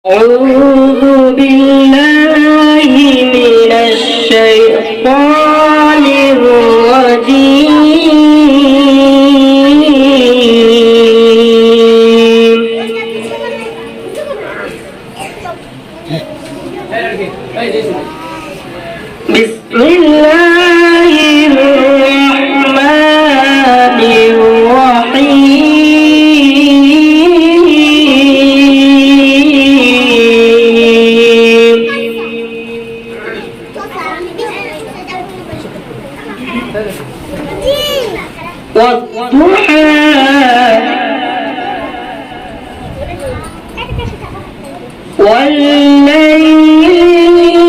أعوذ بالله من الشيطان الرجيم. بسم الله الرحمن الرحيم. والضحى والليل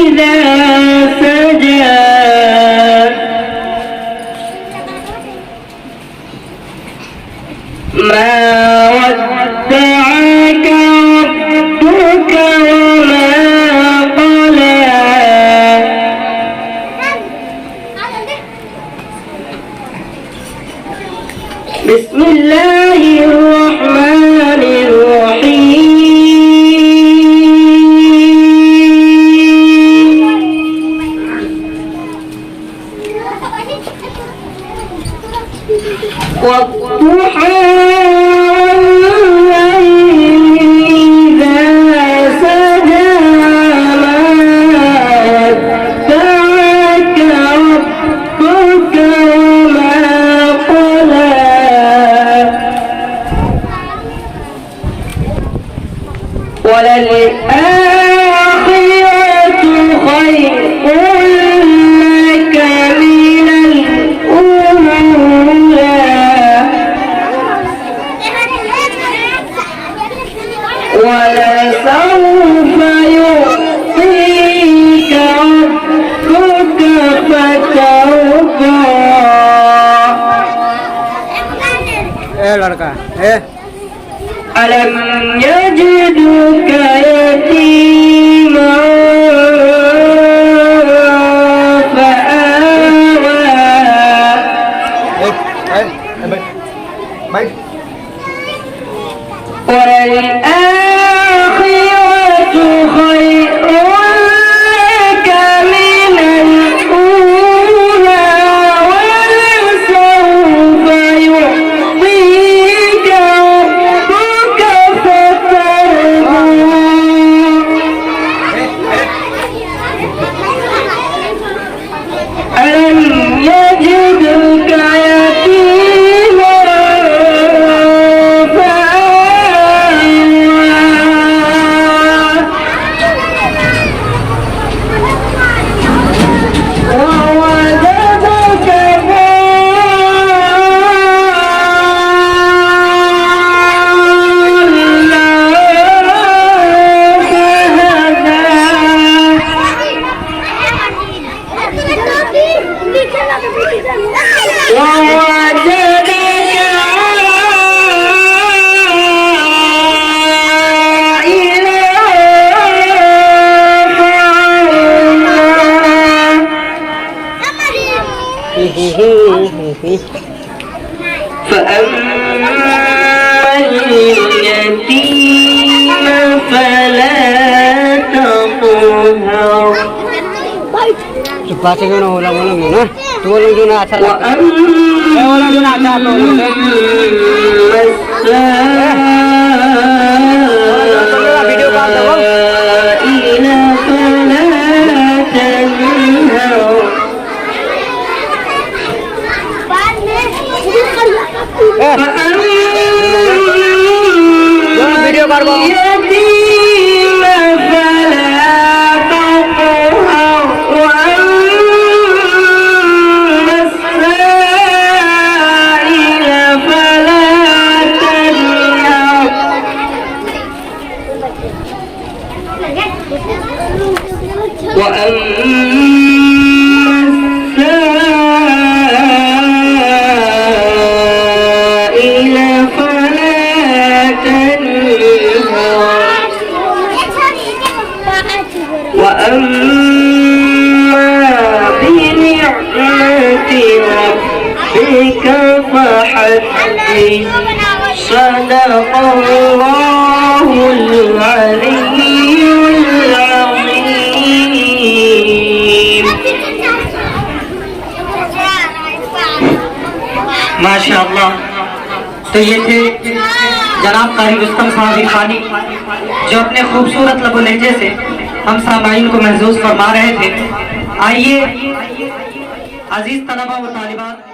إذا سجى ما ودعك ربك وما قلى بسم الله الرحمن الرحيم. والضحى والليل إذا سجى ما ودعك ربك وما قلى وللآخرة خير لك من الأولى ولسوف يعطيك ربك فترضى. लड़का ألم يجدك يتيما فآوى وللآخرة خير لك من الأولى ولسوف يعطيك ربك فترضى. ألم يجدك يتيما ووجدك فأما اليتيم فلا تقهر Baca kan ulang-ulang na. Tulang doon na asal. Ulang doon na asal. Video pa daw. إلى فلا تنهر video karbo. اليتيم فلا تقهر وأما السائل فلا تنهر السائل فلا تنهر وأما بنعمة ربك فحدث. صدق الله العظيم. माशाअल्लाह। तो ये थे जनाब कारी रुस्तम साहब इरफानी, जो अपने खूबसूरत लबो लहजे से हम सामाईन को महसूस फरमा रहे थे। आइए अजीज तलबा व तालिबात